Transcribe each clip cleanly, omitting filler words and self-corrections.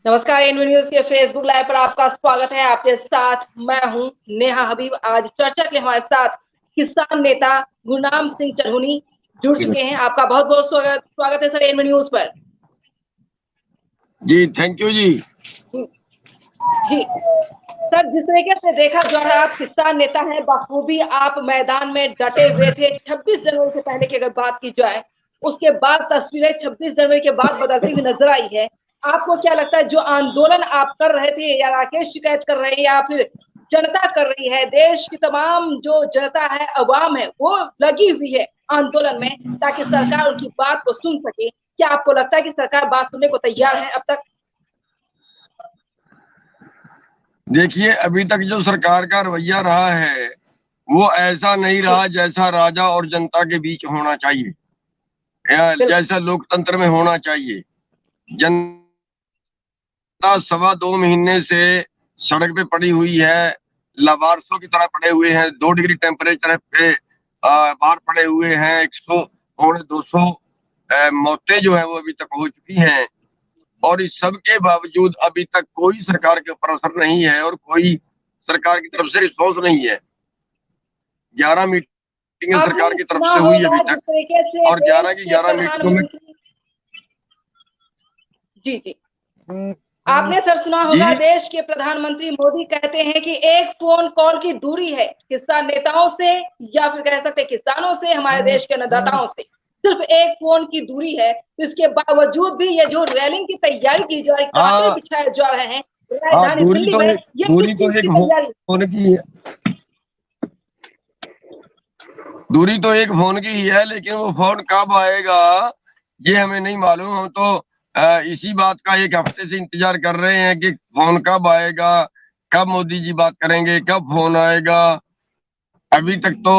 नमस्कार, N V news के Facebook live पर आपका स्वागत है। आपके साथ मैं हूं नेहा हबीब। आज चर्चा के लिए हमारे साथ किसान नेता गुरनाम सिंह चढ़ूनी जुड़ चुके हैं। आपका बहुत बहुत स्वागत है सर एनवी न्यूज पर। जी थैंक यू जी। जी सर, जिस तरीके से देखा जा रहा है, आप किसान नेता हैं, बखूबी आप मैदान में डटे हुए थे। 26 जनवरी से पहले की अगर बात की जाए, उसके बाद तस्वीरें 26 जनवरी के बाद बदलती हुई नजर आई है। आपको क्या लगता है, जो आंदोलन आप कर रहे थे, या राकेश शिकायत कर रहे हैं, या फिर जनता कर रही है, देश की तमाम जो जनता है, अवाम है, वो लगी हुई है आंदोलन में ताकि सरकार उनकी बात को सुन सके? क्या आपको लगता है कि सरकार बात सुनने को तैयार है अब तक? देखिए, अभी तक जो सरकार का रवैया रहा है वो ऐसा नहीं रहा जैसा राजा और जनता के बीच होना चाहिए, या जैसा लोकतंत्र में होना चाहिए। जनता 2.25 महीने से सड़क पे पड़ी हुई है, लावारसों की तरह पड़े हुए हैं। 2 डिग्री टेम्परेचर पे बाहर पड़े हुए हैं। 100 पौने 200 मौतें जो है वो अभी तक हो चुकी हैं, और इस सब के बावजूद अभी तक कोई सरकार के ऊपर असर नहीं है और कोई सरकार की तरफ से रिस्पॉन्स नहीं है। 11 मीटिंगें सरकार की तरफ से हुई अभी तक, और 11 की 11 मीटिंगों में जी आपने सर सुना होगा, देश के प्रधानमंत्री मोदी कहते हैं कि एक फोन कॉल की दूरी है किसान नेताओं से, या फिर कह सकते हैं किसानों से, हमारे देश के अन्नदाताओं से। सिर्फ एक फोन की दूरी है। इसके बावजूद भी ये जो रैलिंग की तैयारी की जा रही, काफी बिछाए जा रहे हैं राजधानी दिल्ली में, ये किस चीज की तैयारी? दूरी तो एक फोन की ही है, लेकिन वो फोन कब आएगा ये हमें नहीं मालूम। हम तो इसी बात का 1 हफ्ते से इंतजार कर रहे हैं कि फोन कब आएगा, कब मोदी जी बात करेंगे, कब फोन आएगा। अभी तक तो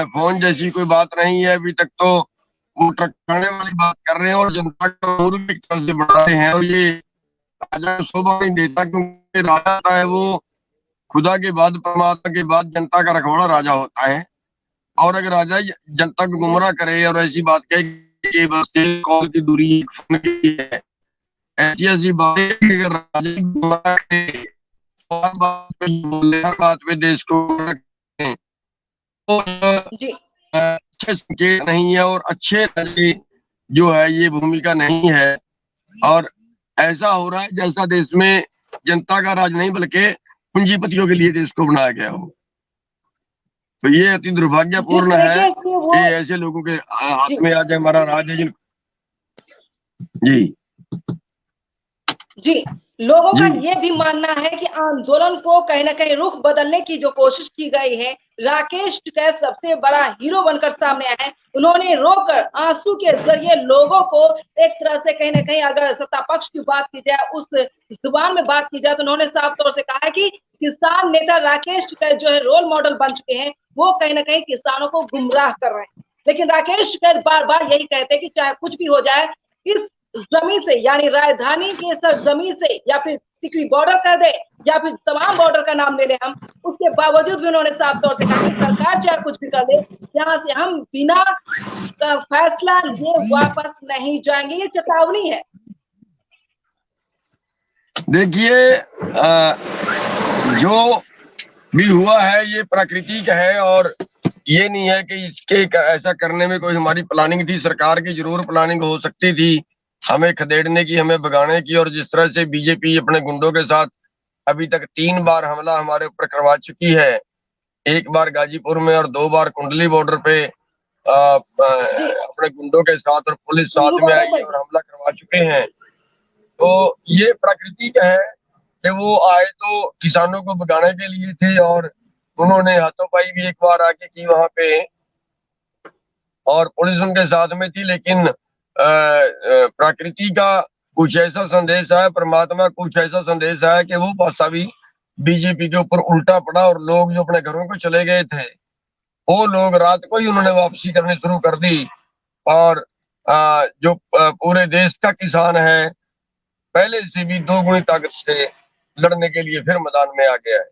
फोन जैसी कोई बात नहीं है। अभी तक तो वो ट्रक खाने वाली बात कर रहे हैं और जनता का मूड भी एक तरह से बढ़ा रहे हैं। और ये राजा शोभा नहीं देता, क्योंकि राजा है वो खुदा के बाद, परमात्मा के बाद जनता का रखवाला राजा होता है। और अगर राजा जनता को गुमराह करे और ऐसी बात कहे कि बस एक कॉल की दूरी एक फोन की है, ऐसी बातें अगर राजा गुमराह करे, बात पे देश को तो अच्छे संकेत नहीं है और अच्छे जो है ये भूमिका नहीं है। और ऐसा हो रहा है जैसा देश में जनता का राज नहीं बल्कि पूंजीपतियों के लिए देश को बनाया गया हो। तो ये अति दुर्भाग्यपूर्ण है कि ऐसे लोगों के हाथ में आज हमारा राज है। जी लोगों का ये भी मानना है कि आंदोलन को कहीं ना कहीं रुख बदलने की जो कोशिश की गई है, राकेश टिकैत सबसे बड़ा हीरो बनकर सामने आए हैं। उन्होंने रोकर आंसू के जरिए लोगों को एक तरह से कहीं ना कहीं, अगर सत्ता पक्ष की बात की जाए, उस जुबान में बात की जाए, तो उन्होंने साफ तौर से कहा है कि किसान नेता राकेश टिकैत जो है रोल मॉडल बन चुके हैं। वो कहीं ना कहीं किसानों को गुमराह कर रहे हैं। लेकिन राकेश टिकैत बार बार यही कहते हैं कि चाहे कुछ भी हो जाए, इस जमीन से, यानी राजधानी के सरजमीन से, या फिर टिकरी बॉर्डर कर दे, या फिर तमाम बॉर्डर का नाम ले ले हम, उसके बावजूद भी उन्होंने साफ तौर से कहा कि सरकार चाहे कुछ भी कर दे, यहाँ से हम बिना फैसला लिए वापस नहीं जाएंगे। ये चेतावनी है। देखिए, जो भी हुआ है ये प्राकृतिक है, और ये नहीं है कि इसके ऐसा करने में कोई हमारी प्लानिंग थी। सरकार की जरूर प्लानिंग हो सकती थी हमें खदेड़ने की, हमें भगाने की। और जिस तरह से बीजेपी अपने गुंडों के साथ अभी तक 3 बार हमला हमारे ऊपर करवा चुकी है, 1 बार गाजीपुर में और 2 बार कुंडली बॉर्डर पे अपने गुंडों के साथ, और पुलिस साथ में आई और हमला करवा चुके हैं। तो ये प्राकृतिक है कि वो आए तो किसानों को भगाने के लिए थे, और उन्होंने हाथोपाई भी 1 बार आके की वहां पे, और पुलिस उनके साथ में थी। लेकिन प्रकृति का कुछ ऐसा संदेश है, परमात्मा कुछ ऐसा संदेश है कि वो पासा भी बीजेपी के ऊपर उल्टा पड़ा, और लोग जो अपने घरों को चले गए थे वो लोग रात को ही उन्होंने वापसी करनी शुरू कर दी। और जो पूरे देश का किसान है पहले से भी 2 गुनी ताकत से लड़ने के लिए फिर मैदान में आ गया है।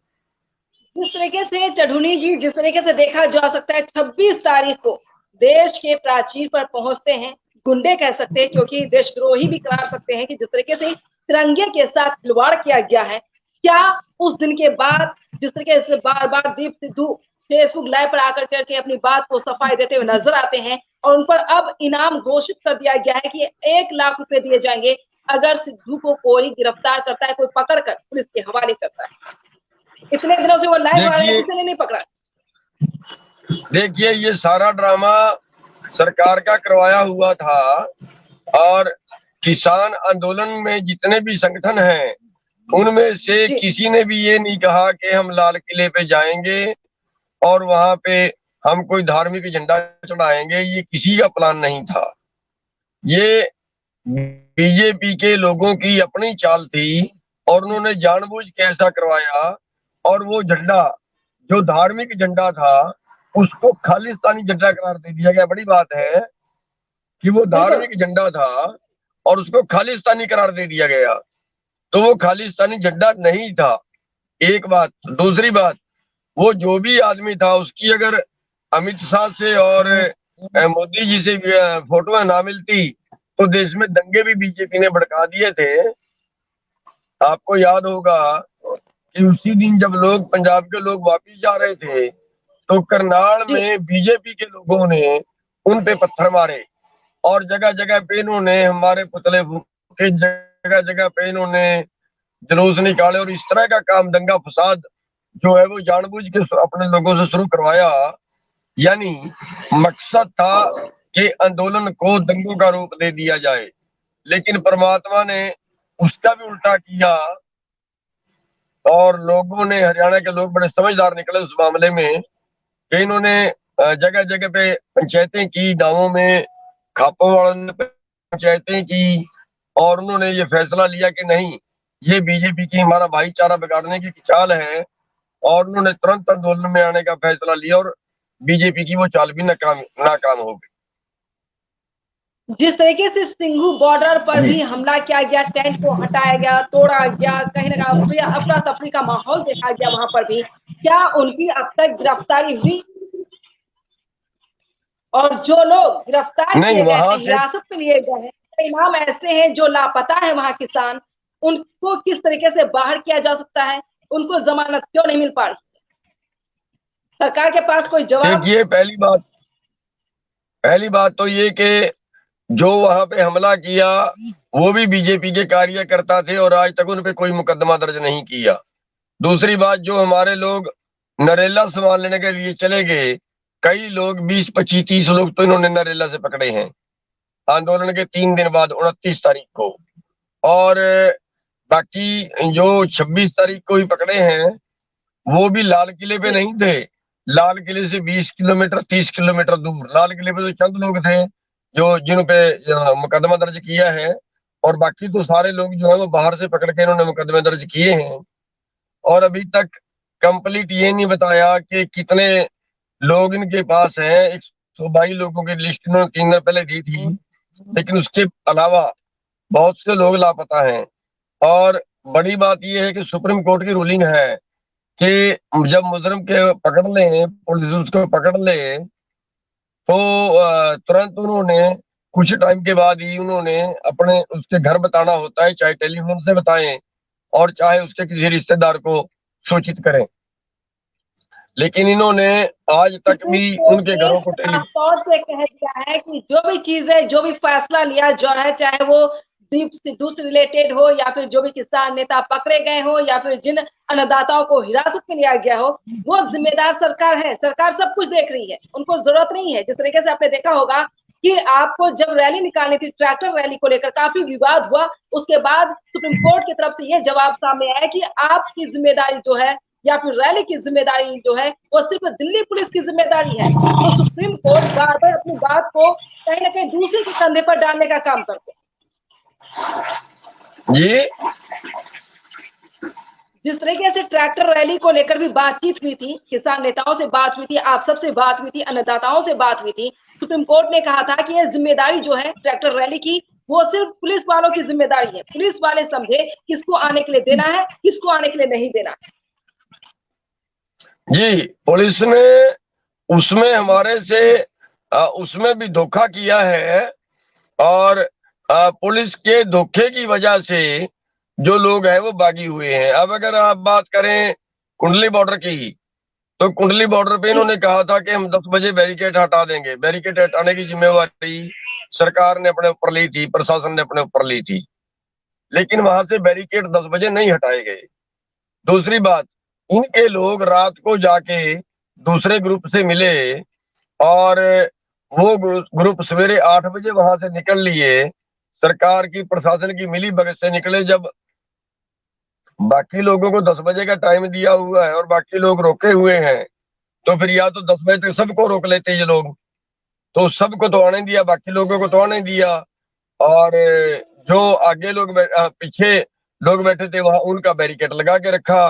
जिस तरीके से चढ़ूनी जी, जिस तरीके से देखा जा सकता है, 26 तारीख को देश के प्राचीर पर पहुंचते हैं गुंडे, कह सकते हैं, क्योंकि देशद्रोही भी करार सकते हैं कि जिस तरीके से तिरंगे के साथ खिलवाड़ किया गया है। क्या उस दिन के बाद जिस तरीके से बार बार दीप सिद्धू फेसबुक लाइव पर आकर करके अपनी बात को सफाई देते हुए नजर आते हैं और उन पर अब इनाम घोषित कर दिया गया है कि 1 लाख रुपए दिए जाएंगे अगर सिद्धू को कोई गिरफ्तार करता है, कोई पकड़ कर पुलिस के हवाले करता है। इतने दिनों से वो लाइव आ रहे हैं, किसी ने नहीं पकड़ा। देखिए ये सारा ड्रामा सरकार का करवाया हुआ था और किसान आंदोलन में जितने भी संगठन हैं उनमें से किसी ने भी ये नहीं कहा कि हम लाल किले पे जाएंगे और वहां पे हम कोई धार्मिक झंडा चढ़ाएंगे। ये किसी का प्लान नहीं था। ये बीजेपी के लोगों की अपनी चाल थी और उन्होंने जानबूझ के ऐसा करवाया। और वो झंडा जो धार्मिक झंडा था उसको खालिस्तानी झंडा करार दे दिया गया। बड़ी बात है कि वो धार्मिक झंडा था और उसको खालिस्तानी करार दे दिया गया, तो वो खालिस्तानी झंडा नहीं था। एक बात। दूसरी बात, वो जो भी आदमी था उसकी अगर अमित शाह से और मोदी जी से फोटो ना मिलती तो देश में दंगे भी बीजेपी ने भड़का दिए थे। आपको याद होगा कि उसी दिन जब लोग पंजाब के लोग वापिस जा रहे थे तो करनाल में बीजेपी के लोगों ने उन पे पत्थर मारे और जगह जगह पे इन्होंने हमारे पुतले फूके, जगह जगह पे इन्होंने जुलूस निकाले और इस तरह का काम दंगा फसाद जो है वो जानबूझ के अपने लोगों से शुरू करवाया। यानी मकसद था कि आंदोलन को दंगों का रूप दे दिया जाए, लेकिन परमात्मा ने उसका भी उल्टा किया और लोगों ने, हरियाणा के लोग बड़े समझदार निकले उस मामले में कि इन्होंने जगह जगह पे पंचायतें की, गांवों में खापों वालों ने पंचायतें की और उन्होंने ये फैसला लिया कि नहीं, ये बीजेपी की हमारा भाईचारा बिगाड़ने की चाल है और उन्होंने तुरंत आंदोलन में आने का फैसला लिया और बीजेपी की वो चाल भी नाकाम हो गई। जिस तरीके से सिंघू बॉर्डर पर भी हमला किया गया, टेंट को हटाया गया, तोड़ा गया, कहीं ना कहीं अफरा तफरी का माहौल देखा गया वहां पर भी, क्या उनकी अब तक गिरफ्तारी हुई? और जो लोग गिरफ्तार किए गए हैं, हिरासत में लिए गए हैं, कई नाम ऐसे हैं जो लापता है वहां किसान, उनको किस तरीके से बाहर किया जा सकता है? उनको जमानत क्यों नहीं मिल पा रही? सरकार के पास कोई जवाब? देखिए पहली बात तो ये कि जो वहां पे हमला किया वो भी बीजेपी के कार्यकर्ता थे और आज तक उन पे कोई मुकदमा दर्ज नहीं किया। दूसरी बात, जो हमारे लोग नरेला सामान लेने के लिए चले गए, कई लोग 20, 25, 30 लोग तो इन्होंने नरेला से पकड़े हैं आंदोलन के 3 दिन बाद 29 तारीख को। और बाकी जो 26 तारीख को ही पकड़े हैं वो भी लाल किले पे नहीं थे। लाल किले से 20 किलोमीटर 30 किलोमीटर दूर लाल किले पे तो चंद लोग थे जो जिन पे मुकदमा दर्ज किया है और बाकी तो सारे लोग जो है वो बाहर से पकड़ के इन्होंने मुकदमे दर्ज किए हैं। और अभी तक कंप्लीट ये नहीं बताया कि कितने लोग इनके पास हैं। 122 लोगों की लिस्ट इन्होंने 3 दिन पहले दी थी, लेकिन उसके अलावा बहुत से लोग लापता हैं। और बड़ी बात यह है कि सुप्रीम कोर्ट की रूलिंग है कि जब मुजरिम के पकड़ ले, पुलिस उसको पकड़ ले तो तुरंत उन्होंने कुछ टाइम के बाद ही उन्होंने अपने उसके घर बताना होता है, चाहे टेलीफोन से बताएं और चाहे उसके किसी रिश्तेदार को सूचित करें। लेकिन इन्होंने आज तक भी उनके घरों को तौर से कह दिया है कि जो भी चीजें, जो भी फैसला लिया जो है, चाहे वो दीप सिद्धू से रिलेटेड हो या फिर जो भी किसान नेता पकड़े गए हो या फिर जिन अन्नदाताओं को हिरासत में लिया गया हो, वो जिम्मेदार सरकार है। सरकार सब कुछ देख रही है, उनको जरूरत नहीं है। जिस तरीके से आपने देखा होगा कि आपको जब रैली निकालनी थी, ट्रैक्टर रैली को लेकर काफी विवाद हुआ, उसके बाद सुप्रीम कोर्ट की तरफ से यह जवाब सामने आया कि आपकी जिम्मेदारी जो है या फिर रैली की जिम्मेदारी जो है वो सिर्फ दिल्ली पुलिस की जिम्मेदारी है। तो सुप्रीम कोर्ट बार बार अपनी बात को कहीं ना कहीं दूसरे के कंधे पर डालने का काम करते हैं। जी, जिस तरीके से ट्रैक्टर रैली को लेकर भी बातचीत हुई थी, किसान नेताओं से बात हुई थी, आप सबसे बात हुई थी, अन्नदाताओं से बात हुई थी, सुप्रीम कोर्ट ने कहा था कि यह जिम्मेदारी जो है ट्रैक्टर रैली की वो सिर्फ पुलिस वालों की जिम्मेदारी है। पुलिस वाले समझे किसको आने के लिए देना है, किसको आने के लिए नहीं देना है। जी, पुलिस ने उसमें हमारे से उसमें भी धोखा किया है और पुलिस के धोखे की वजह से जो लोग हैं वो बागी हुए हैं। अब अगर आप बात करें कुंडली बॉर्डर की, तो कुंडली बॉर्डर पे इन्होंने कहा था कि हम 10 बजे बैरिकेड हटा देंगे। बैरिकेड हटाने की जिम्मेवारी सरकार ने अपने ऊपर ली थी, प्रशासन ने अपने ऊपर ली थी, लेकिन वहां से बैरिकेड 10 बजे नहीं हटाए गए। दूसरी बात, इनके लोग रात को जाके दूसरे ग्रुप से मिले और वो ग्रुप सवेरे 8 बजे वहां से निकल लिए, सरकार की प्रशासन की मिली भगत से निकले। जब बाकी लोगों को 10 बजे का टाइम दिया हुआ है और बाकी लोग रोके हुए हैं, तो फिर या तो 10 बजे तक सबको रोक लेते ये लोग, तो सबको तो आने दिया, बाकी लोगों को तो आने दिया। और जो आगे लोग पीछे लोग बैठे थे वहां उनका बैरिकेड लगा के रखा।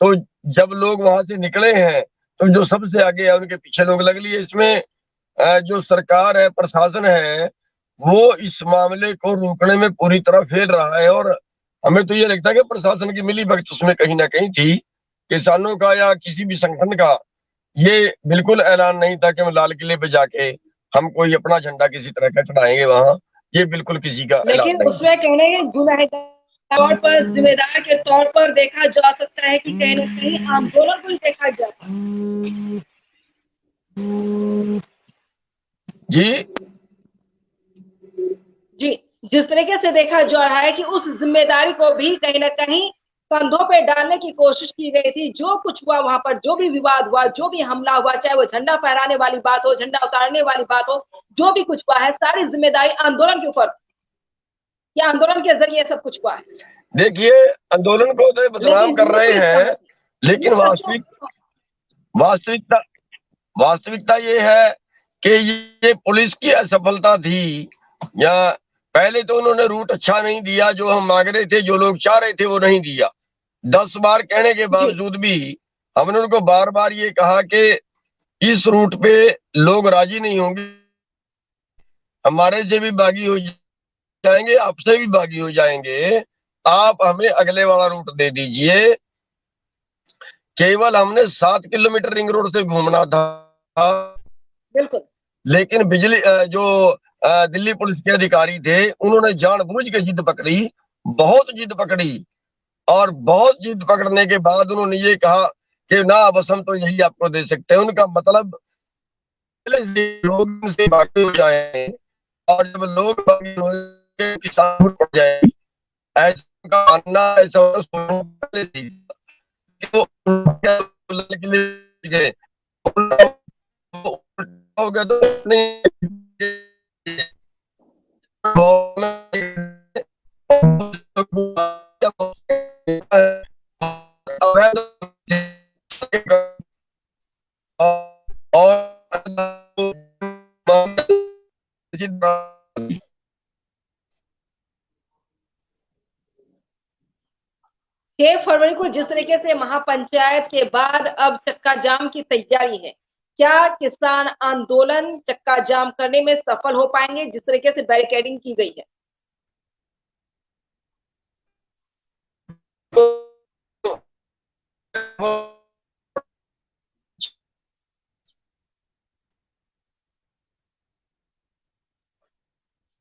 तो जब लोग वहां से निकले हैं तो जो सबसे आगे है उनके पीछे लोग लग लिए। इसमें जो सरकार है, प्रशासन है, वो इस मामले को रोकने में पूरी तरह फेल रहा है। और हमें तो ये लगता है कि प्रशासन की मिलीभगत उसमें कहीं ना कहीं थी। किसानों का या किसी भी संगठन का ये बिल्कुल ऐलान नहीं था कि हम लाल किले पे जाके हम कोई अपना झंडा किसी तरह का चढ़ाएंगे वहां, ये बिल्कुल किसी का ऐलान लेकिन नहीं था। उसमें कहने के गुनहगार तौर पर, जिम्मेदार के तौर पर देखा जा सकता है कि कहीं न कहीं आंदोलन को ही देखा जाता है। जी जी, जिस तरीके से देखा जा रहा है कि उस जिम्मेदारी को भी कहीं न कहीं कंधों पे डालने की कोशिश की गई थी। जो कुछ हुआ वहां पर, जो भी विवाद हुआ, जो भी हमला हुआ, चाहे वो झंडा फहराने वाली बात हो, झंडा उतारने वाली बात हो, जो भी कुछ हुआ है, सारी जिम्मेदारी आंदोलन के ऊपर, कि आंदोलन के जरिए सब कुछ हुआ है। देखिए, आंदोलन को तो बदनाम लेकिन कर ये रहे कोई हैं, समझ लेकिन ये सच्चों वास्तविकता वास्तविकता ये है कि ये पुलिस की असफलता थी। या पहले तो उन्होंने रूट अच्छा नहीं दिया, जो हम मांग रहे थे, जो लोग चाह रहे थे वो नहीं दिया। 10 बार कहने के जी, बावजूद भी हमने उनको बार बार ये कहा कि इस रूट पे लोग राजी नहीं होंगे, हमारे से भी बागी हो जाएंगे, आपसे भी बागी हो जाएंगे, आप हमें अगले वाला रूट दे दीजिए। केवल हमने 7 किलोमीटर रिंग रोड से घूमना था, बिल्कुल। लेकिन बिजली जो दिल्ली पुलिस के अधिकारी थे उन्होंने जानबूझ के जिद पकड़ी, बहुत जिद पकड़ी। और बहुत जिद पकड़ने के बाद उन्होंने ये कहा कि ना बस हम तो यही आपको दे सकते हैं। उनका मतलब लोग से बाकी हो जाए, और जब लोग बाकी हो जाए किसान पड़ जाए, ऐसा उनका मानना, ऐसा पहले थी कि वो के लिए गए हो गया तो नहीं और 6 फरवरी को जिस तरीके से महापंचायत के बाद अब चक्का जाम की तैयारी है, क्या किसान आंदोलन चक्का जाम करने में सफल हो पाएंगे जिस तरीके से बैरिकेडिंग की गई है?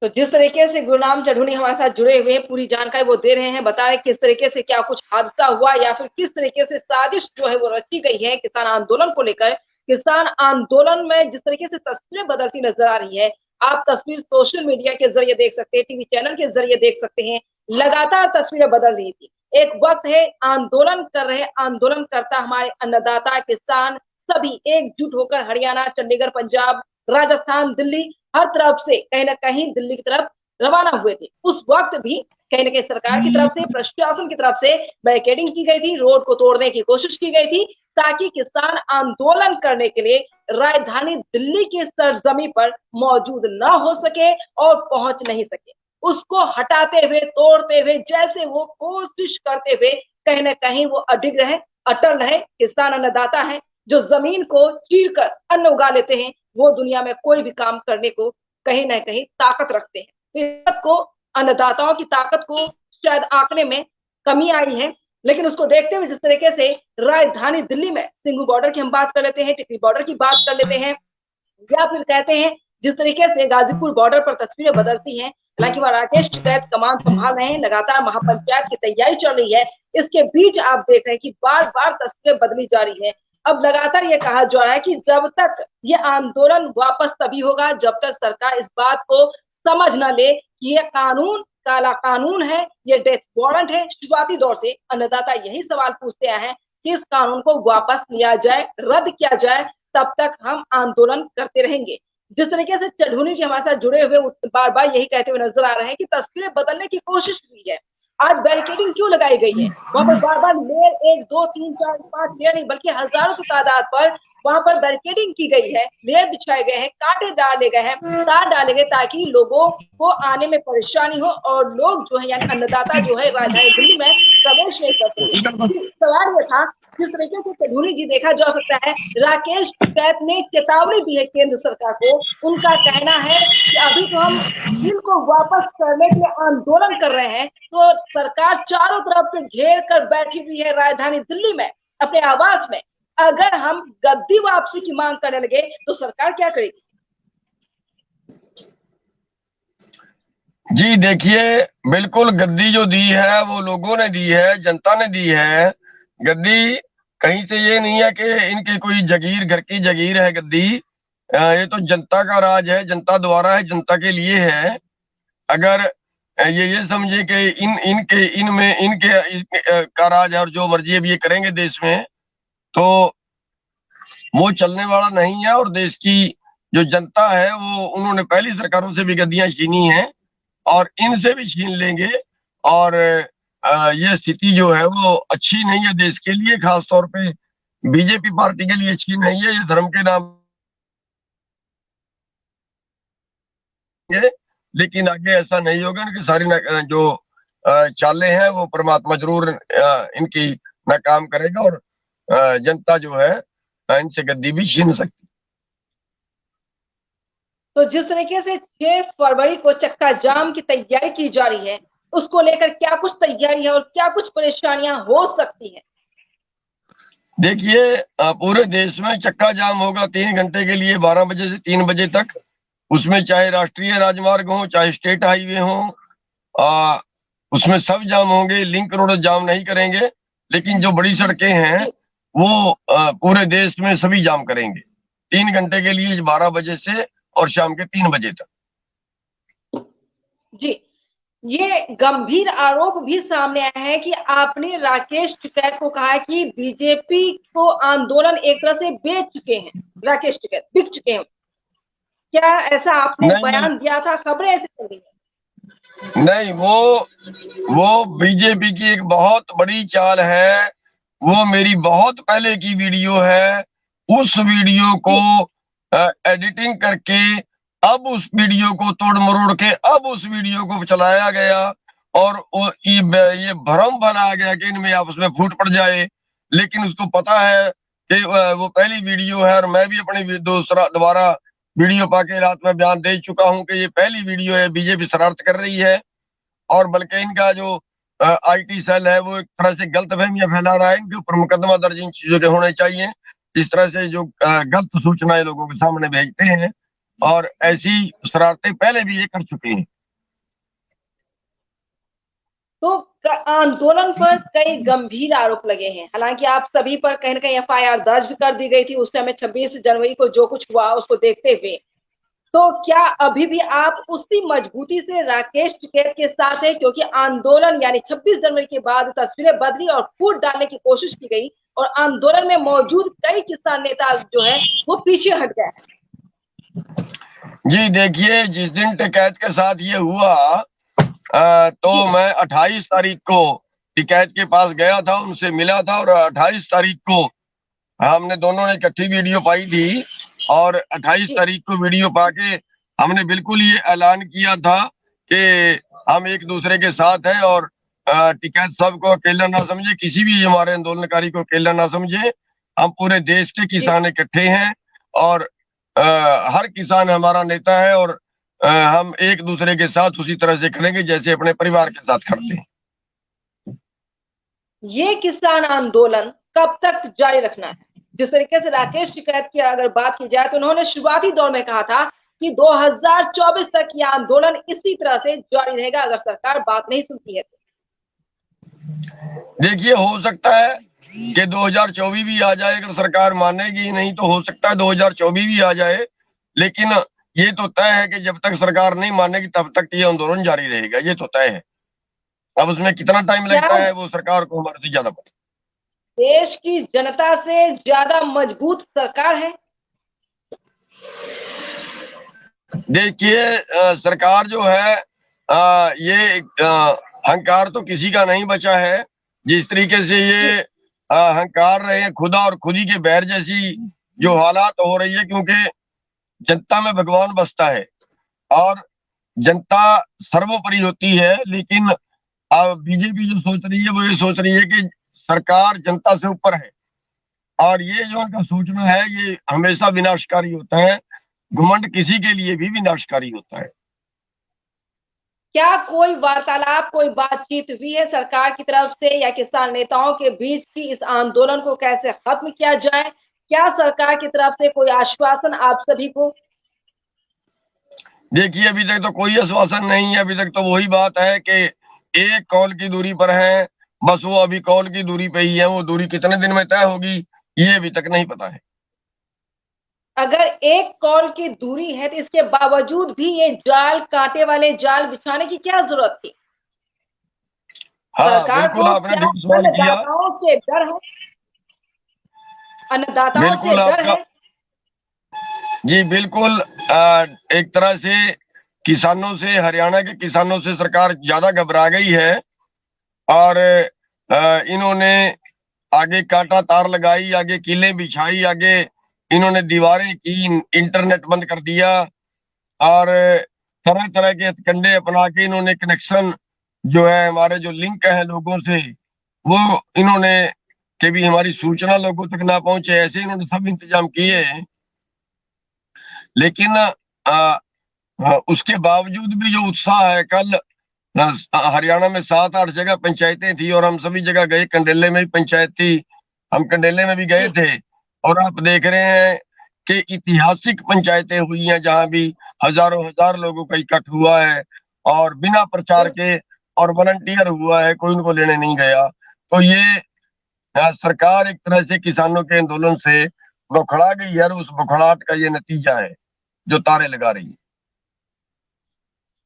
तो जिस तरीके से गुरनाम चढ़ूनी हमारे साथ जुड़े हुए हैं, पूरी जानकारी वो दे रहे हैं, बता रहे किस तरीके से क्या कुछ हादसा हुआ या फिर किस तरीके से साजिश जो है वो रची गई है किसान आंदोलन को लेकर। किसान आंदोलन में जिस तरीके से तस्वीरें बदलती नजर आ रही है, आप तस्वीर सोशल मीडिया के जरिए देख सकते हैं, टीवी चैनल के जरिए देख सकते हैं, लगातार तस्वीरें बदल रही थी। एक वक्त है आंदोलन कर रहे, आंदोलन करता हमारे अन्नदाता किसान सभी एकजुट होकर हरियाणा, चंडीगढ़, पंजाब, राजस्थान, दिल्ली, हर तरफ से कहीं ना कहीं दिल्ली की तरफ रवाना हुए थे। उस वक्त भी कहीं ना कहीं सरकार की तरफ से, प्रशासन की तरफ से बैरिकेडिंग की गई थी, रोड को तोड़ने की कोशिश की गई थी, ताकि किसान आंदोलन करने के लिए राजधानी दिल्ली की सरजमी पर मौजूद ना हो सके और पहुंच नहीं सके। उसको हटाते हुए, तोड़ते हुए, जैसे वो कोशिश करते हुए कहीं ना कहीं वो अडिग रहे, अटल रहे। किसान अन्नदाता है जो जमीन को चीर कर अन्न उगा लेते हैं, वो दुनिया में कोई भी काम करने को कहीं ना कहीं ताकत रखते हैं। ताकत को, अन्नदाताओं की ताकत को शायद आंकने में कमी आई है, लेकिन उसको देखते हुए जिस तरीके से राजधानी दिल्ली में सिंघू बॉर्डर की हम बात कर लेते हैं, टिकरी बॉर्डर की बात कर लेते हैं, या फिर कहते हैं जिस तरीके से गाजीपुर बॉर्डर पर तस्वीरें बदलती हैं, हालांकि वह राकेश टिकैत कमान संभाल रहे हैं, लगातार महापंचायत की तैयारी चल रही है, इसके बीच आप देख रहे हैं कि बार बार तस्वीरें बदली जा रही है। अब लगातार ये कहा जा रहा है कि जब तक ये आंदोलन वापस तभी होगा जब तक सरकार इस बात को समझ ना ले कि ये कानून काला कानून है, ये डेथ वारंट है। शुरुआती दौर से अन्नदाता यही सवाल पूछते आए हैं कि इस कानून को वापस लिया जाए, रद्द किया जाए, तब तक हम आंदोलन करते रहेंगे। जिस तरीके से चढ़ूनी जी हमारे साथ जुड़े हुए बार बार यही कहते हुए नजर आ रहे हैं कि तस्वीरें बदलने की कोशिश हुई है, आज बैरिकेडिंग क्यों लगाई गई है, वहां पर बार बार लेयर 1 2 3 4 5 लेयर नहीं बल्कि हजारों की तादाद पर वहां पर बैरिकेडिंग की गई है, लेयर बिछाए गए हैं, कांटे डाले गए हैं, तार डाले गए ताकि लोगों को आने में परेशानी हो और लोग जो है यानी अन्नदाता जो है राजधानी दिल्ली में प्रवेश नहीं कर सके। सवाल ये था, जिस तरीके से चढ़ूनी जी देखा जा सकता है, राकेश टिकैत ने चेतावनी दी है केंद्र सरकार को। उनका कहना है कि अभी तो हम बिल को वापस करने के लिए आंदोलन कर रहे हैं, तो सरकार चारों तरफ से घेर कर बैठी हुई है राजधानी दिल्ली में अपने आवास में। अगर हम गद्दी वापसी की मांग करने लगे तो सरकार क्या करेगी? जी देखिए, बिल्कुल गद्दी जो दी है वो लोगों ने दी है, जनता ने दी है। गद्दी कहीं से ये नहीं है कि इनकी कोई जगीर, घर की जगीर है गद्दी। ये तो जनता का राज है, जनता द्वारा है, जनता के लिए है। अगर ये समझे कि इनके का राज है और जो मर्जी अब ये करेंगे देश में, तो वो चलने वाला नहीं है। और देश की जो जनता है वो, उन्होंने पहली सरकारों से भी गद्दियां छीनी हैं और इनसे भी छीन लेंगे। और ये स्थिति जो है वो अच्छी नहीं है देश के लिए, खास तौर पे बीजेपी पार्टी के लिए अच्छी नहीं है। ये धर्म के नाम है, लेकिन आगे ऐसा नहीं होगा। इनकी सारी जो चालें हैं वो परमात्मा जरूर इनकी नाकाम करेगा और जनता जो है इनसे गद्दी भी छीन सकती। तो जिस तरीके से 6 फरवरी को चक्का जाम की तैयारी की जा रही है, उसको लेकर क्या कुछ तैयारी है और क्या कुछ परेशानियां हो सकती हैं? देखिए, पूरे देश में चक्का जाम होगा 3 घंटे के लिए, 12 बजे से 3 बजे तक। उसमें चाहे राष्ट्रीय राजमार्ग हो, चाहे स्टेट हाईवे हो, उसमें सब जाम होंगे। लिंक रोड जाम नहीं करेंगे, लेकिन जो बड़ी सड़कें हैं वो पूरे देश में सभी जाम करेंगे 3 घंटे के लिए, 12 बजे से और शाम के 3 बजे तक। जी, ये गंभीर आरोप भी सामने आया है कि आपने राकेश टिकैत को कहा है कि बीजेपी को आंदोलन एक तरह से बेच चुके हैं, राकेश टिकैत बिक चुके हैं। क्या ऐसा आपने बयान दिया था? खबरें ऐसी चल रही है। नहीं, वो बीजेपी की एक बहुत बड़ी चाल है। वो मेरी बहुत पहले की वीडियो है, उस वीडियो को एडिटिंग करके अब उस वीडियो को तोड़ मरोड़ के अब उस वीडियो को चलाया गया और ये भ्रम बनाया गया कि इनमें आपस में फूट पड़ जाए। लेकिन उसको पता है कि वो पहली वीडियो है और मैं भी अपनी दोबारा वीडियो पाके रात में बयान दे चुका हूं कि ये पहली वीडियो है, बीजेपी शरारत कर रही है। और बल्कि इनका जो आईटी सेल है वो एक तरह से गलतफहमियां फैला रहा है। इनके ऊपर मुकदमा दर्ज इन चीजों के होने चाहिए। इस तरह से जो गलत सूचनाएं लोगों के सामने भेजते हैं, और ऐसी शरारतें पहले भी ये कर चुके हैं। तो आंदोलन पर कई गंभीर आरोप लगे हैं। हालांकि आप सभी पर कहीं ना कहीं एफआईआर दर्ज भी कर दी गई थी उस टाइम में, 26 जनवरी को जो कुछ हुआ उसको देखते हुए। तो क्या अभी भी आप उसी मजबूती से राकेश टिकैत के साथ हैं? क्योंकि आंदोलन यानी 26 जनवरी के बाद तस्वीरें बदली और फूट डालने की कोशिश की गई और आंदोलन में मौजूद कई किसान नेता जो है वो पीछे हट गए। जी देखिए, जिस दिन टिकैत के साथ ये हुआ तो मैं 28 तारीख को टिकैत के पास गया था, उनसे मिला था और 28 तारीख को हमने दोनों ने इकट्ठी वीडियो पाई थी। और 28 तारीख को वीडियो पाके हमने बिल्कुल ये ऐलान किया था कि हम एक दूसरे के साथ हैं और टिकैत साहब को अकेला ना समझे, किसी भी हमारे आंदोलनकारी को अकेला ना समझे। हम पूरे देश के किसान इकट्ठे हैं और हर किसान हमारा नेता है और हम एक दूसरे के साथ उसी तरह से करेंगे जैसे अपने परिवार के साथ करते हैं। ये किसान आंदोलन कब तक जारी रखना है? जिस तरीके से राकेश टिकैत की अगर बात की जाए तो उन्होंने शुरुआती दौर में कहा था कि 2024 तक यह आंदोलन इसी तरह से जारी रहेगा अगर सरकार बात नहीं सुनती है तो? देखिए, हो सकता है कि 2024 भी आ जाए, अगर सरकार मानेगी नहीं तो हो सकता है 2024 भी आ जाए, लेकिन ये तो तय है कि जब तक सरकार नहीं मानेगी तब तक ये आंदोलन जारी रहेगा, ये तो तय है। अब उसमें कितना टाइम क्या लगता है वो सरकार को हमारे से ज्यादा पता। देश की जनता से ज्यादा मजबूत सरकार है? देखिए, सरकार जो है, ये अहंकार तो किसी का नहीं बचा है। जिस तरीके से ये अहंकार रहे हैं, खुदा और खुदी के बैर जैसी जो हालात हो रही है, क्योंकि जनता में भगवान बसता है और जनता सर्वोपरि होती है। लेकिन अब बीजेपी जो सोच रही है वो ये सोच रही है कि सरकार जनता से ऊपर है, और ये जो उनका सोचना है ये हमेशा विनाशकारी होता है। घमंड किसी के लिए भी विनाशकारी होता है। क्या कोई वार्तालाप, कोई बातचीत हुई है सरकार की तरफ से या किसान नेताओं के बीच की इस आंदोलन को कैसे खत्म किया जाए? क्या सरकार की तरफ से कोई आश्वासन आप सभी को? देखिए, अभी तक तो कोई आश्वासन नहीं है। अभी तक तो वही बात है कि एक कॉल की दूरी पर है, बस वो अभी कॉल की दूरी पे ही है। वो दूरी कितने दिन में तय होगी ये अभी तक नहीं पता है। अगर एक कॉल की दूरी है तो इसके बावजूद भी ये जाल, कांटे वाले जाल बिछाने की क्या जरूरत थी? हाँ, सरकार बिल्कुल को आपने क्या ठीक सवाल किया। अन्नदाताओं से डर है? अन्नदाताओं से बिल्कुल डर आपका, है? जी बिल्कुल। एक तरह से किसानों से, हरियाणा के किसानों से सरकार ज्यादा घबरा गई है, और इन्होंने आगे कांटा तार लगाई, आगे कीलें बिछाई, आगे इन्होंने दीवारें की, इंटरनेट बंद कर दिया, और तरह तरह के हथकंडे अपना के इन्होंने कनेक्शन जो है, हमारे जो लिंक है लोगों से, वो इन्होंने कि भी हमारी सूचना लोगों तक ना पहुंचे, ऐसे इन्होंने सब इंतजाम किए हैं। लेकिन उसके बावजूद भी जो उत्साह है, कल हरियाणा में 7-8 जगह पंचायतें थी और हम सभी जगह गए। कंडेले में भी पंचायत थी, हम कंडेले में भी गए जी, थे, और आप देख रहे हैं कि ऐतिहासिक पंचायतें हुई हैं जहां भी हजारों हजार लोगों का इकट्ठ हुआ है, और बिना प्रचार बिल्कुल। के, और वॉलंटियर हुआ है, कोई उनको लेने नहीं गया। तो ये सरकार एक तरह से किसानों के आंदोलन से बौखला गई है, और उस बौखलाहट का ये नतीजा है जो तारे लगा रही है।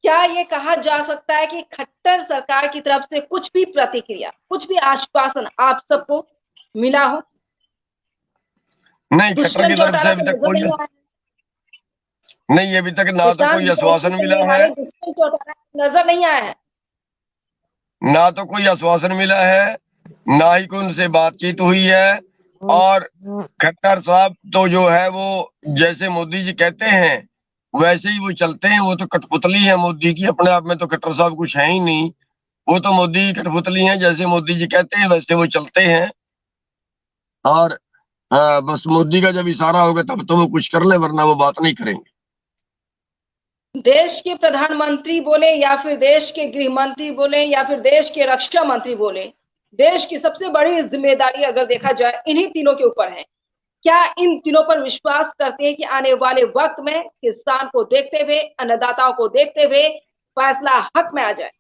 क्या ये कहा जा सकता है कि खट्टर सरकार की तरफ से कुछ भी प्रतिक्रिया, कुछ भी आश्वासन आप सबको मिला हो? नहीं, खट्टर दुष्यंत की तरफ से चौटाला अभी तो तक नजर कोई, नहीं आया। नहीं अभी तक ना तो किसान कोई हितैषी आश्वासन मिला करने है, वाले दुष्यंत चौटाला नजर नहीं आया है। ना तो कोई आश्वासन मिला है, ना ही कोई उनसे बातचीत हुई है। और खट्टर साहब तो जो है वो, जैसे मोदी जी कहते हैं वैसे ही वो चलते हैं। वो तो कठपुतली है मोदी की, अपने आप में तो खट्टर साहब कुछ है ही नहीं। वो तो मोदी की कठपुतली है, जैसे मोदी जी कहते हैं वैसे वो चलते हैं। और बस मोदी का जब इशारा होगा तब तो वो कुछ कर ले, वरना वो बात नहीं करेंगे। देश के प्रधानमंत्री बोले या फिर देश के गृह मंत्री बोले या फिर देश के रक्षा मंत्री बोले, देश की सबसे बड़ी जिम्मेदारी अगर देखा जाए इन्हीं तीनों के ऊपर है। क्या इन तीनों पर विश्वास करते हैं कि आने वाले वक्त में किसान को देखते हुए, अन्नदाताओं को देखते हुए फैसला हक में आ जाए?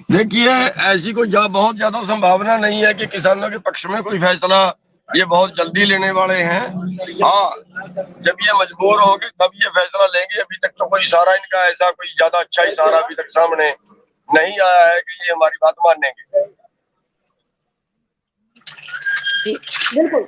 देखिए, ऐसी कोई बहुत ज्यादा संभावना नहीं है कि किसानों के पक्ष में कोई फैसला ये बहुत जल्दी लेने वाले हैं। हाँ, जब ये मजबूर होंगे तब ये फैसला लेंगे। अभी तक तो कोई इशारा इनका, ऐसा कोई ज्यादा अच्छा इशारा अभी तक सामने नहीं आया है कि ये हमारी बात मानेंगे। जी, बिल्कुल।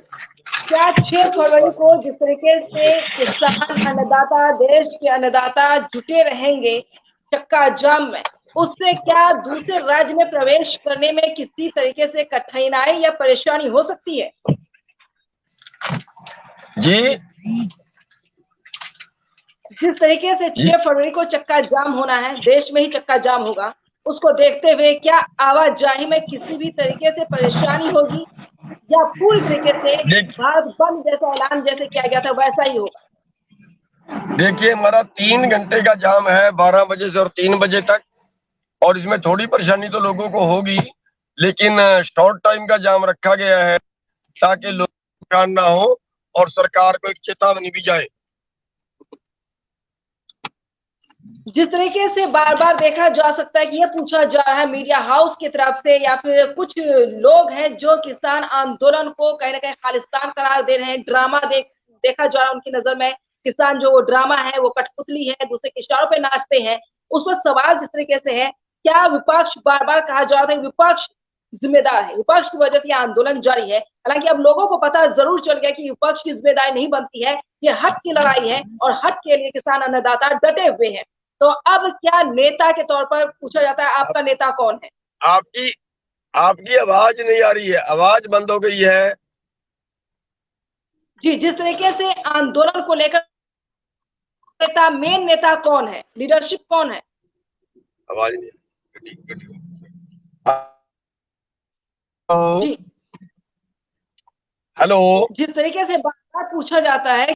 क्या 6 फरवरी को जिस तरीके से किसान, अन्नदाता, देश के अन्नदाता जुटे रहेंगे चक्का जाम में, उससे क्या दूसरे राज्य में प्रवेश करने में किसी तरीके से कठिनाई या परेशानी हो सकती है? जी जिस तरीके से जी 6 फरवरी को चक्का जाम होना है, देश में ही चक्का जाम होगा, उसको देखते हुए क्या आवाजाही में किसी भी तरीके से परेशानी होगी या पूरी तरीके से देख भारत बंद जैसा ऐलान जैसे किया गया था वैसा ही होगा? देखिए, हमारा 3 घंटे का जाम है, 12 बजे से और 3 बजे तक। और इसमें थोड़ी परेशानी तो लोगों को होगी, लेकिन शॉर्ट टाइम का जाम रखा गया है ताकि लोग परेशान ना हो और सरकार को एक चेतावनी भी जाए। जिस तरीके से बार बार देखा जा सकता है कि ये पूछा जा रहा है मीडिया हाउस की तरफ से या फिर कुछ लोग हैं जो किसान आंदोलन को कहीं ना कहीं खालिस्तान करार दे रहे हैं, ड्रामा देखा जा रहा है उनकी नजर में। किसान जो ड्रामा है वो कठपुतली है, दूसरे के इशारों पे नाचते हैं। उस पर सवाल जिस तरीके से है, क्या विपक्ष बार बार कहा जा रहा था विपक्ष जिम्मेदार है, विपक्ष की वजह से यह आंदोलन जारी है। हालांकि अब लोगों को पता जरूर चल गया कि विपक्ष की जिम्मेदारी नहीं बनती है, ये हक की लड़ाई है और हक के लिए किसान अन्नदाता डटे हुए हैं। तो अब क्या नेता के तौर पर पूछा जाता है, आपका नेता कौन है? आपकी आपकी आवाज नहीं आ रही है, आवाज बंद हो गई है। जी, जिस तरीके से आंदोलन को लेकर नेता, मेन नेता कौन है, लीडरशिप कौन है? आवाज नहीं जी, हेलो। जिस तरीके से बार बार पूछा जाता है,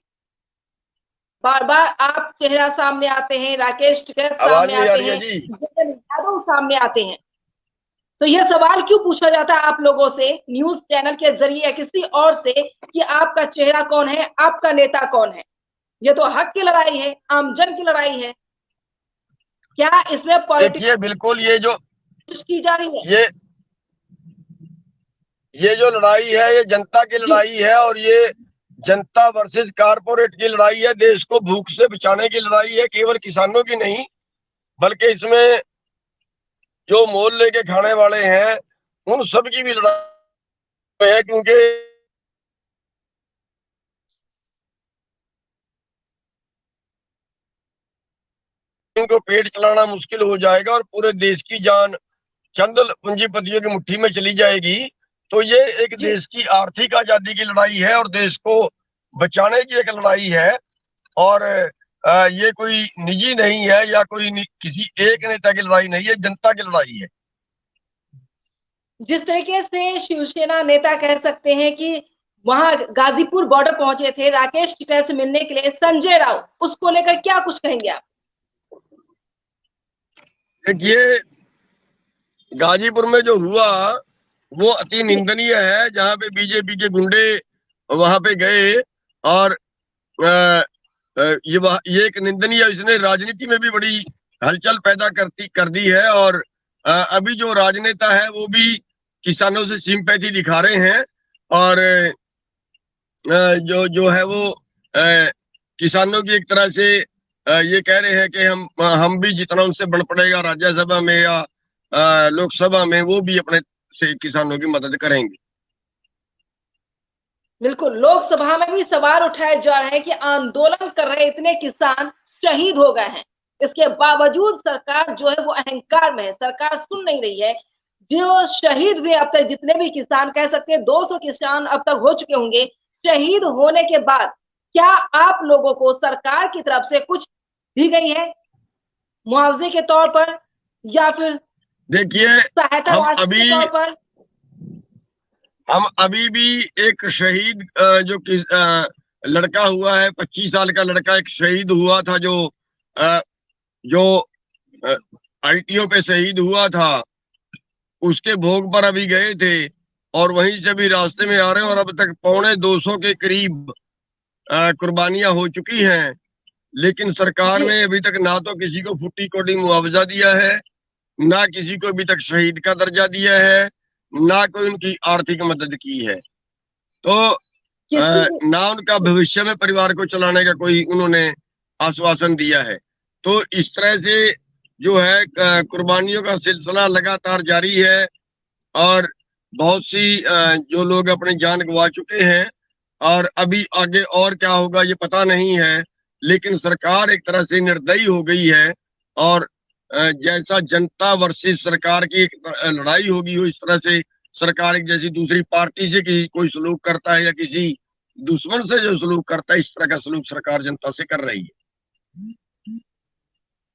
बार बार आप चेहरा सामने आते हैं, राकेश टिकैत आवाज सामने नहीं आ आते रही है हैं, जी। जतिन यादव सामने आते हैं, तो यह सवाल क्यों पूछा जाता है आप लोगों से न्यूज चैनल के जरिए या किसी और से कि आपका चेहरा कौन है, आपका नेता कौन है? ये तो हक की लड़ाई है, आमजन की लड़ाई है। क्या इसमें पॉलिटिक्स देखिए बिल्कुल की जा रही है? ये जो लड़ाई है ये जनता की जी, लड़ाई है और ये जनता वर्सेस कारपोरेट की लड़ाई है। देश को भूख से बचाने की लड़ाई है, केवल किसानों की नहीं, बल्कि इसमें जो मोल लेके खाने वाले हैं उन सब की भी लड़ाई है, क्योंकि इनको पेट चलाना मुश्किल हो जाएगा और पूरे देश की जान चंद पूंजीपतियों की मुट्ठी में चली जाएगी। तो ये एक जी, देश की आर्थिक आजादी की लड़ाई है और देश को बचाने की एक लड़ाई है। और ये कोई निजी नहीं है या किसी एक नेता की लड़ाई नहीं है, जनता की लड़ाई है। जिस तरीके से शिवसेना नेता कह सकते हैं कि वहां गाजीपुर बॉर्डर पहुंचे थे राकेश टिकैत से मिलने के लिए संजय राउत, उसको लेकर क्या कुछ कहेंगे आप? देखिए गाजीपुर में जो हुआ वो अति जी, निंदनीय है, जहां पे बीजेपी के गुंडे वहां पे गए और ये एक निंदनीय, इसने राजनीति में भी बड़ी हलचल पैदा कर दी है। और अभी जो राजनेता है वो भी किसानों से सिंपैथी दिखा रहे हैं और जो जो है वो किसानों की एक तरह से ये कह रहे हैं कि हम भी जितना उनसे बन पड़ेगा राज्यसभा में या लोकसभा में, वो भी अपने से किसानों की मदद करेंगे। बिल्कुल। लोकसभा में भी सवाल उठाए जा रहे हैं कि आंदोलन कर रहे इतने किसान शहीद हो गए हैं, इसके बावजूद सरकार जो है वो अहंकार में है, सरकार सुन नहीं रही है। जो शहीद हुए अब तक जितने भी किसान, कह सकते हैं 200 किसान अब तक हो चुके होंगे, शहीद होने के बाद क्या आप लोगों को सरकार की तरफ से कुछ दी गई है मुआवजे के तौर पर या फिर देखिए सहायता हम राशि के अभी तौर पर? हम अभी भी एक शहीद जो कि लड़का हुआ है, 25 साल का लड़का एक शहीद हुआ था, अ, जो आईटीओ पे शहीद हुआ था, उसके भोग पर अभी गए थे और वहीं से भी रास्ते में आ रहे हैं और अब तक 250 के करीब कुर्बानियां हो चुकी हैं। लेकिन सरकार जी, ने अभी तक ना तो किसी को फुटी कोटी मुआवजा दिया है, ना किसी को अभी तक शहीद का दर्जा दिया है, ना कोई उनकी आर्थिक मदद की है। तो किसी ना उनका भविष्य में परिवार को चलाने का कोई उन्होंने आश्वासन दिया है। तो इस तरह से जो है कुर्बानियों का सिलसिला लगातार जारी है और बहुत सी जो लोग अपनी जान गंवा चुके हैं और अभी आगे और क्या होगा ये पता नहीं है। लेकिन सरकार एक तरह से निर्दयी हो गई है और जैसा जनता वर्सेस सरकार की एक लड़ाई होगी हो, इस तरह से सरकार एक जैसी दूसरी पार्टी से कोई सलूक करता है या किसी दुश्मन से जो सलूक करता है, इस तरह का सलूक सरकार जनता से कर रही है।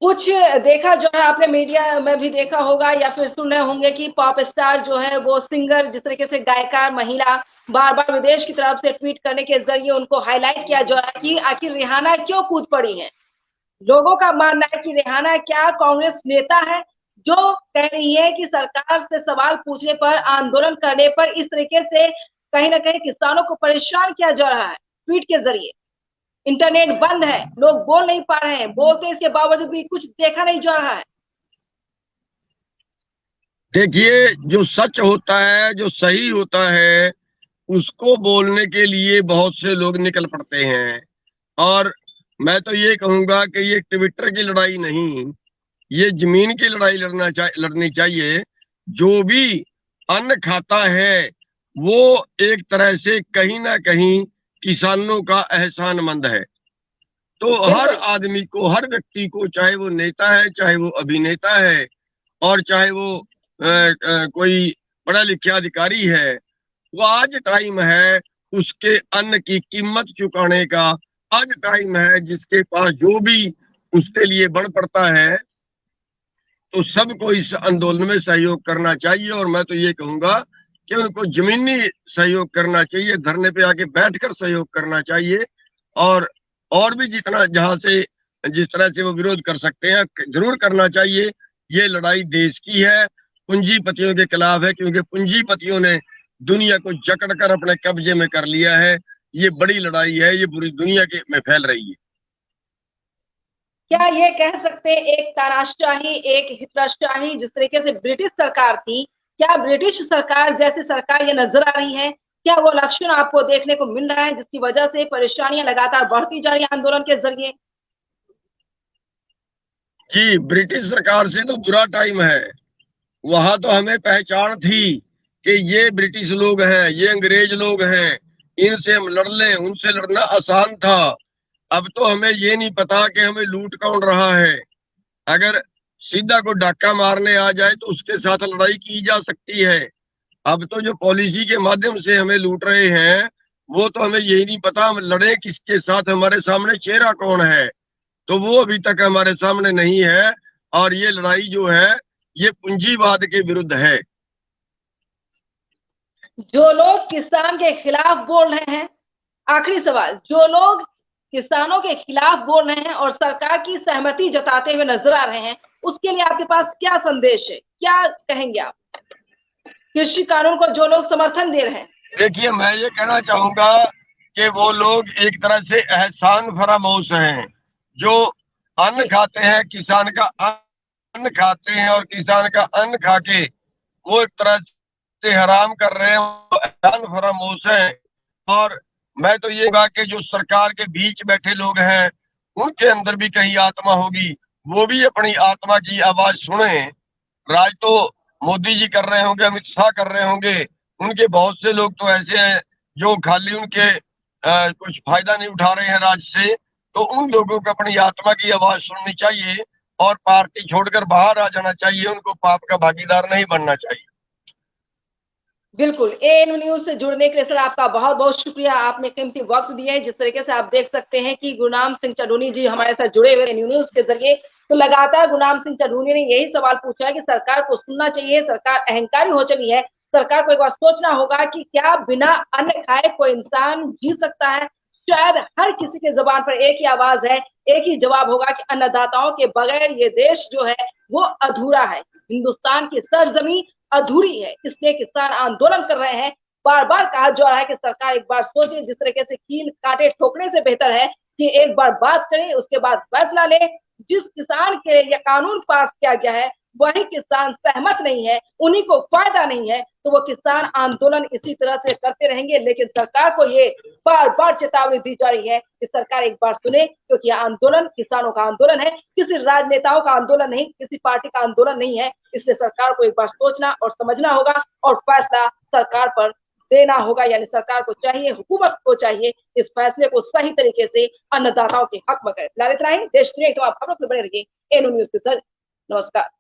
कुछ देखा जो है आपने मीडिया में भी देखा होगा या फिर सुन रहे होंगे कि पॉप स्टार जो है वो सिंगर, जिस तरीके से गायकार महिला बार बार विदेश की तरफ से ट्वीट करने के जरिए उनको हाईलाइट किया जा रहा है कि आखिर रिहाना क्यों कूद पड़ी है। लोगों का मानना है कि रिहाना क्या कांग्रेस नेता है जो कह रही है कि सरकार से सवाल पूछने पर, आंदोलन करने पर इस तरीके से कहीं ना कहीं किसानों को परेशान किया जा रहा है ट्वीट के जरिए। इंटरनेट बंद है, लोग बोल नहीं पा रहे हैं, बोलते हैं इसके बावजूद भी कुछ देखा नहीं जा रहा है। देखिए, जो सच होता है, जो सही होता है, उसको बोलने के लिए बहुत से लोग निकल पड़ते हैं। और मैं तो ये कहूंगा कि ये ट्विटर की लड़ाई नहीं, ये जमीन की लड़ाई लड़नी चाहिए। जो भी अन्न खाता है वो एक तरह से कहीं ना कहीं किसानों का एहसानमंद है। तो हर बिल्कुल आदमी को, हर व्यक्ति को, चाहे वो नेता है, चाहे वो अभिनेता है, और चाहे वो कोई पढ़ा लिखा अधिकारी है, वो आज टाइम है उसके अन्न की कीमत चुकाने का। आज टाइम है जिसके पास जो भी उसके लिए बढ़ पड़ता है, तो सबको इस आंदोलन में सहयोग करना चाहिए। और मैं तो ये कहूंगा कि उनको जमीनी सहयोग करना चाहिए, धरने पे आके बैठकर सहयोग करना चाहिए। और भी जितना जहां से जिस तरह से वो विरोध कर सकते हैं जरूर करना चाहिए। ये लड़ाई देश की है, पूंजीपतियों के खिलाफ है, क्योंकि पूंजीपतियों ने दुनिया को जकड़ कर अपने कब्जे में कर लिया है। ये बड़ी लड़ाई है, ये पूरी दुनिया के में फैल रही है। क्या ये कह सकते हैं एक तानाशाही, एक हिटलरशाही जिस तरीके से ब्रिटिश सरकार थी, क्या ब्रिटिश सरकार जैसी सरकार ये नजर आ रही है? क्या वो लक्षण आपको देखने को मिल रहा है जिसकी वजह से परेशानियां लगातार बढ़ती जा रही है आंदोलन के जरिए? जी, ब्रिटिश सरकार से तो बुरा टाइम है। वहां तो हमें पहचान थी कि ये ब्रिटिश लोग हैं, ये अंग्रेज लोग हैं, इनसे हम लड़ लें, उनसे लड़ना आसान था। अब तो हमें ये नहीं पता कि हमें लूट कौन रहा है। अगर सीधा को डाका मारने आ जाए तो उसके साथ लड़ाई की जा सकती है। अब तो जो पॉलिसी के माध्यम से हमें लूट रहे हैं, वो तो हमें यही नहीं पता हम लड़े किसके साथ, हमारे सामने चेहरा कौन है, तो वो अभी तक हमारे सामने नहीं है। और ये लड़ाई जो है ये पूंजीवाद के विरुद्ध है। जो लोग किसान के खिलाफ बोल रहे हैं, आखिरी सवाल, जो लोग किसानों के खिलाफ बोल रहे हैं और सरकार की सहमति जताते हुए नजर आ रहे हैं, उसके लिए आपके पास क्या संदेश है, क्या कहेंगे आप? कृषि कानून को जो लोग समर्थन दे रहे हैं, देखिए, मैं ये कहना चाहूंगा कि वो लोग एक तरह से एहसान फरामोश हैं। जो अन्न खाते हैं, किसान का अन्न खाते हैं, और किसान का अन्न खा के वो एक तरह से हराम कर रहे हैं, वो एहसान फरामोश हैं। और मैं तो ये कहूंगा कि जो सरकार के बीच बैठे लोग हैं उनके अंदर भी कहीं आत्मा होगी, वो भी अपनी आत्मा की आवाज सुने। राज तो मोदी जी कर रहे होंगे, अमित शाह कर रहे होंगे, उनके बहुत से लोग तो ऐसे हैं जो खाली उनके कुछ फायदा नहीं उठा रहे हैं राज से। तो उन लोगों को अपनी आत्मा की आवाज सुननी चाहिए और पार्टी छोड़कर बाहर आ जाना चाहिए। उनको पाप का भागीदार नहीं बनना चाहिए। बिल्कुल। एएनयू न्यूज से जुड़ने के लिए सर आपका बहुत बहुत शुक्रिया, आपने कीमती वक्त दिया है। जिस तरीके से आप देख सकते हैं कि गुरनाम सिंह चढ़ूनी जी हमारे साथ जुड़े हुए एएनयू न्यूज के जरिए, तो लगातार गुरनाम सिंह चढ़ूनी ने यही सवाल पूछा है कि सरकार को सुनना चाहिए, सरकार अहंकारी हो चली है, सरकार को एक बार सोचना होगा कि क्या बिना अन्न खाए कोई इंसान जी सकता है? शायद हर किसी के जबान पर एक ही आवाज है, एक ही जवाब होगा कि अन्नदाताओं के बगैर ये देश जो है वो अधूरा है, हिंदुस्तान की सरजमी अधूरी है। इसलिए किसान आंदोलन कर रहे हैं। बार बार कहा जा रहा है कि सरकार एक बार सोचे, जिस तरीके से कील काटे ठोकने से बेहतर है कि एक बार बात करें उसके बाद फैसला ले। जिस किसान के लिए यह कानून पास किया गया है वही किसान सहमत नहीं है, उन्हीं को फायदा नहीं है, तो वो किसान आंदोलन इसी तरह से करते रहेंगे। लेकिन सरकार को ये बार बार चेतावनी दी जा रही है कि सरकार एक बार सुने, क्योंकि यह आंदोलन किसानों का आंदोलन है, किसी राजनेताओं का आंदोलन नहीं, किसी पार्टी का आंदोलन नहीं है। इसलिए सरकार को एक बार सोचना और समझना होगा और फैसला सरकार पर देना होगा। यानी सरकार को चाहिए, हुकूमत को चाहिए इस फैसले को सही तरीके से अन्नदाताओं के हक में करे। फिलहाल इतना ही। देश दुनिया की तमाम खबरों के लिए बने रहिए एएनयू न्यूज के साथ। नमस्कार।